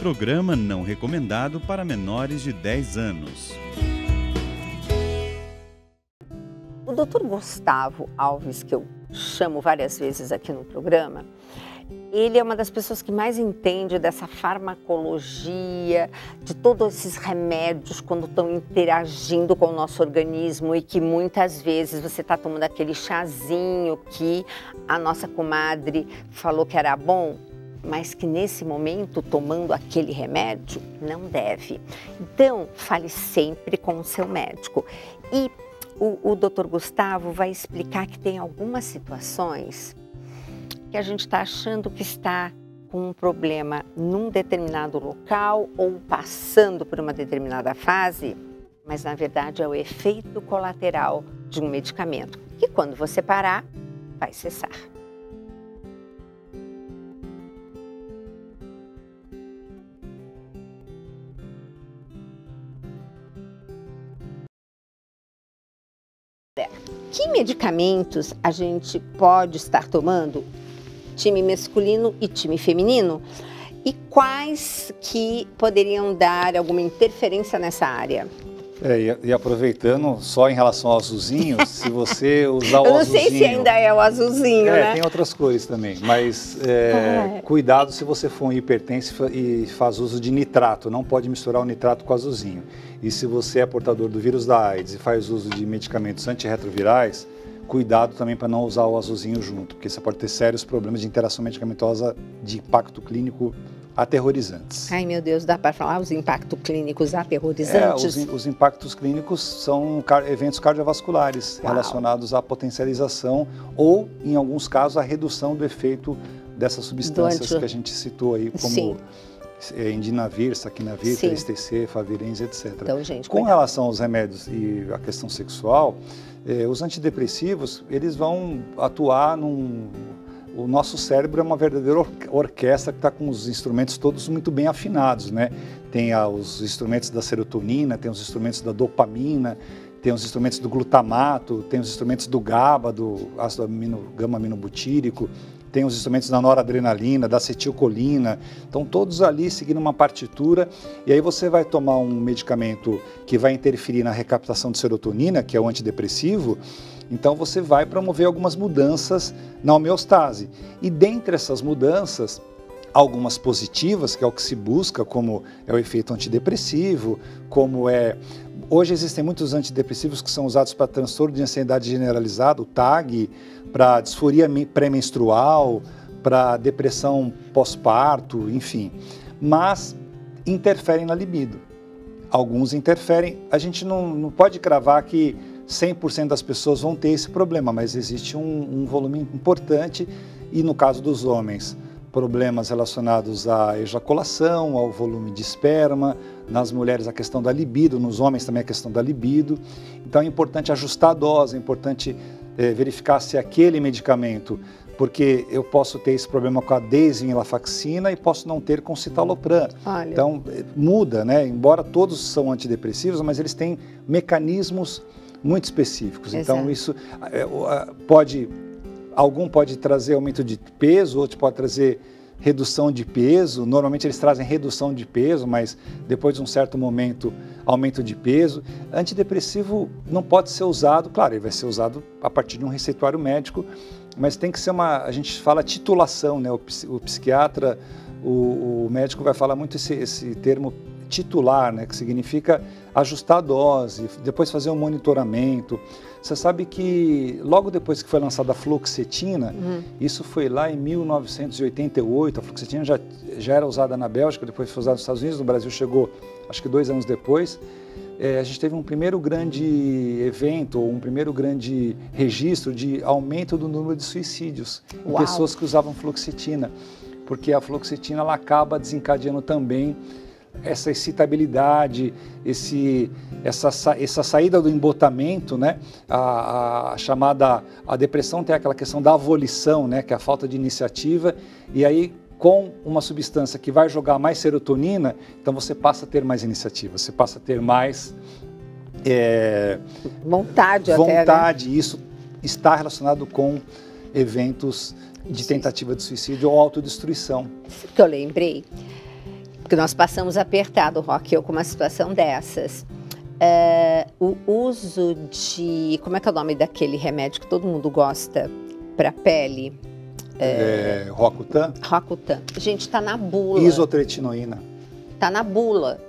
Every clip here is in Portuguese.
programa não recomendado para menores de 10 anos. O Dr. Gustavo Alves, que eu chamo várias vezes aqui no programa, ele é uma das pessoas que mais entende dessa farmacologia, de todos esses remédios quando estão interagindo com o nosso organismo e que muitas vezes você está tomando aquele chazinho que a nossa comadre falou que era bom, mas que nesse momento, tomando aquele remédio, não deve. Então, fale sempre com o seu médico. E o Dr. Gustavo vai explicar que tem algumas situações que a gente está achando que está com um problema num determinado local ou passando por uma determinada fase, mas na verdade é o efeito colateral de um medicamento, que quando você parar, vai cessar. Que medicamentos a gente pode estar tomando? Time masculino e time feminino? E quais que poderiam dar alguma interferência nessa área? E aproveitando, só em relação ao azulzinho, se você usar o azulzinho... Eu não sei se ainda é o azulzinho, né? Tem outras cores também, mas cuidado se você for um hipertenso e faz uso de nitrato, não pode misturar o nitrato com o azulzinho. E se você é portador do vírus da AIDS e faz uso de medicamentos antirretrovirais, cuidado também para não usar o azulzinho junto, porque você pode ter sérios problemas de interação medicamentosa de impacto clínico aterrorizantes. Ai, meu Deus, dá para falar os impactos clínicos aterrorizantes? Os impactos clínicos são eventos cardiovasculares relacionados à potencialização ou, em alguns casos, à redução do efeito dessas substâncias que a gente citou aí, como indinavir, saquinavir, 3TC, favirenz, etc. Então, gente, com relação aos remédios e à questão sexual, os antidepressivos, eles vão atuar O nosso cérebro é uma verdadeira orquestra que está com os instrumentos todos muito bem afinados, né? Tem os instrumentos da serotonina, tem os instrumentos da dopamina, tem os instrumentos do glutamato, tem os instrumentos do GABA, do ácido gama-aminobutírico, tem os instrumentos da noradrenalina, da acetilcolina, então todos ali seguindo uma partitura, e aí você vai tomar um medicamento que vai interferir na recaptação de serotonina, que é o antidepressivo, então você vai promover algumas mudanças na homeostase. E dentre essas mudanças, algumas positivas, que é o que se busca, como é o efeito antidepressivo, Hoje existem muitos antidepressivos que são usados para transtorno de ansiedade generalizada, o TAG, para disforia pré-menstrual, para depressão pós-parto, enfim. Mas interferem na libido. Alguns interferem. A gente não pode cravar que 100% das pessoas vão ter esse problema, mas existe um volume importante e, no caso dos homens, problemas relacionados à ejaculação, ao volume de esperma, nas mulheres a questão da libido, nos homens também a questão da libido. Então é importante ajustar a dose, é importante verificar se aquele medicamento, porque eu posso ter esse problema com a desvenlafaxina e posso não ter com citalopram. Olha. Então muda, né? Embora todos são antidepressivos, mas eles têm mecanismos muito específicos. Exato. Então isso algum pode trazer aumento de peso, outro pode trazer redução de peso. Normalmente eles trazem redução de peso, mas depois de um certo momento, aumento de peso. Antidepressivo não pode ser usado, claro, ele vai ser usado a partir de um receituário médico, mas tem que ser a gente fala titulação, né? O psiquiatra, o médico vai falar muito esse termo titular, né? Que significa ajustar a dose, depois fazer um monitoramento. Você sabe que logo depois que foi lançada a fluoxetina, isso foi lá em 1988, a fluoxetina já era usada na Bélgica, depois foi usada nos Estados Unidos, no Brasil chegou acho que 2 anos depois. A gente teve um primeiro grande evento, um primeiro grande registro de aumento do número de suicídios em pessoas que usavam fluoxetina, porque a fluoxetina ela acaba desencadeando também essa excitabilidade, essa saída do embotamento, né? A depressão tem aquela questão da avolição, né? Que é a falta de iniciativa, e aí com uma substância que vai jogar mais serotonina, então você passa a ter mais iniciativa, você passa a ter mais vontade, né? Isso está relacionado com eventos de tentativa de suicídio ou autodestruição. Isso que eu lembrei. Porque nós passamos apertado, Roque, eu com uma situação dessas. O uso de... Como é que é o nome daquele remédio que todo mundo gosta para pele? Roacutan? Roacutan. Gente, está na bula. Isotretinoína. Está na bula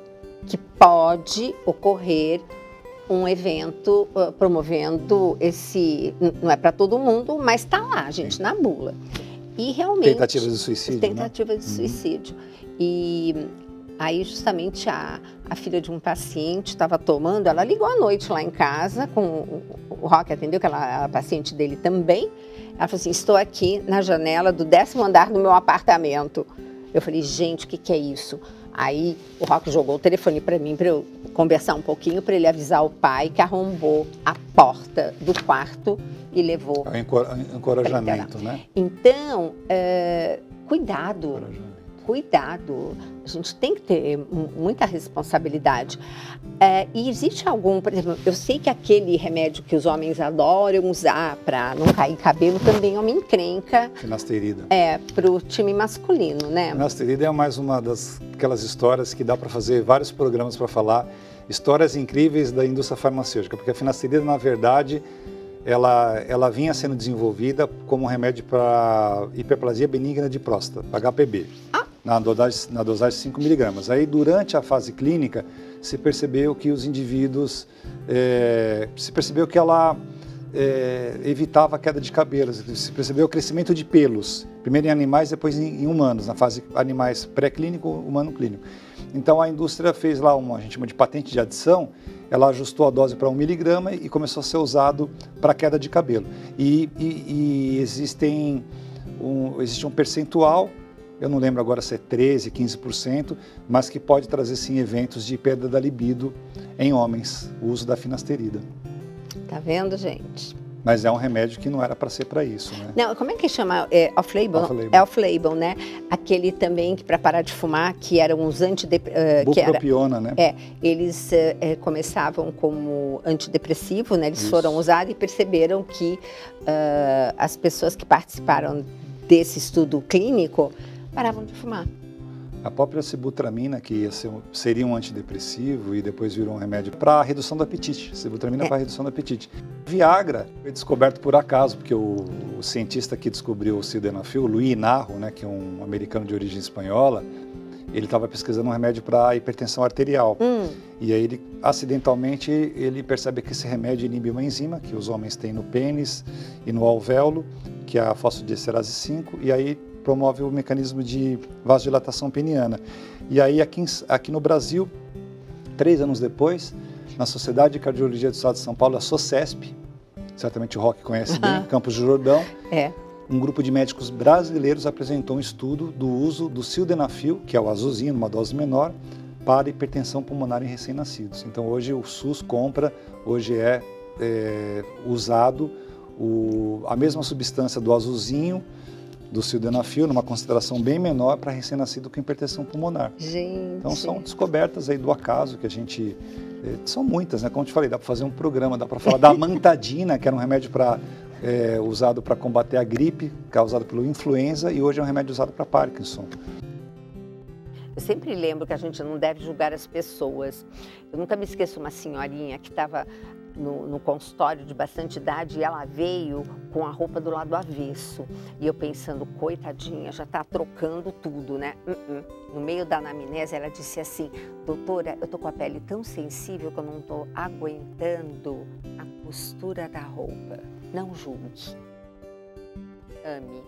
que pode ocorrer um evento promovendo esse... Não é para todo mundo, mas está lá, gente, na bula. E realmente... Tentativas de suicídio, Tentativas de suicídio. E aí, justamente, a filha de um paciente estava tomando, ela ligou à noite lá em casa, com o Roque atendeu, que ela é paciente dele também. Ela falou assim, estou aqui na janela do 10º andar do meu apartamento. Eu falei, gente, o que é isso? Aí o Roque jogou o telefone para mim, para eu conversar um pouquinho, para ele avisar o pai que arrombou a porta do quarto e levou. É um encorajamento, né? Então, cuidado. Cuidado, a gente tem que ter muita responsabilidade. E existe algum, por exemplo, eu sei que aquele remédio que os homens adoram usar para não cair cabelo também é uma encrenca. Finasterida. Para o time masculino, né? Finasterida é mais uma daquelas histórias que dá para fazer vários programas para falar, histórias incríveis da indústria farmacêutica, porque a finasterida, na verdade, ela vinha sendo desenvolvida como um remédio para hiperplasia benigna de próstata, HPB. Na dosagem de 5 miligramas. Aí, durante a fase clínica, se percebeu que os indivíduos, se percebeu que ela evitava a queda de cabelos, se percebeu o crescimento de pelos, primeiro em animais, depois em humanos, na fase animais pré-clínico, humano clínico. Então, a indústria fez lá a gente chama de patente de adição, ela ajustou a dose para 1 miligrama e começou a ser usado para queda de cabelo. E existe um percentual, eu não lembro agora se é 13%, 15%, mas que pode trazer sim eventos de perda da libido em homens, o uso da finasterida. Tá vendo, gente? Mas é um remédio que não era para ser para isso, né? Não, como é que chama? Off-label? Off-label, né? Aquele também que para parar de fumar, que eram os antidepressivos. Bupropiona, né? Eles começavam como antidepressivo, né? Eles foram usados e perceberam que as pessoas que participaram desse estudo clínico paravam de fumar. A própria sibutramina, que seria um antidepressivo e depois virou um remédio para redução do apetite. Sibutramina para redução do apetite. Viagra foi descoberto por acaso, porque o cientista que descobriu o sildenafil, Louis Narro, né, que é um americano de origem espanhola, ele estava pesquisando um remédio para hipertensão arterial. E aí, acidentalmente, ele percebe que esse remédio inibe uma enzima que os homens têm no pênis e no alvéolo, que é a fosfodiesterase 5, e aí promove o mecanismo de vasodilatação peniana. E aí, aqui no Brasil, 3 anos depois, na Sociedade de Cardiologia do Estado de São Paulo, a SOCESP, certamente o Roque conhece bem, Campos do Jordão, um grupo de médicos brasileiros apresentou um estudo do uso do sildenafil, que é o azulzinho, numa dose menor, para hipertensão pulmonar em recém-nascidos. Então, hoje o SUS compra, hoje é usado a mesma substância do azulzinho, do sildenafil, numa consideração bem menor para recém-nascido com hipertensão pulmonar. Gente. Então são descobertas aí do acaso que a gente... são muitas, né? Como eu te falei, dá para fazer um programa, dá para falar da amantadina, que era um remédio usado para combater a gripe, causado pelo influenza, e hoje é um remédio usado para Parkinson. Eu sempre lembro que a gente não deve julgar as pessoas. Eu nunca me esqueço uma senhorinha que estava no consultório de bastante idade e ela veio com a roupa do lado avesso. E eu pensando, coitadinha, já está trocando tudo, né? No meio da anamnese ela disse assim, doutora, eu tô com a pele tão sensível que eu não tô aguentando a costura da roupa. Não julgue. Ame.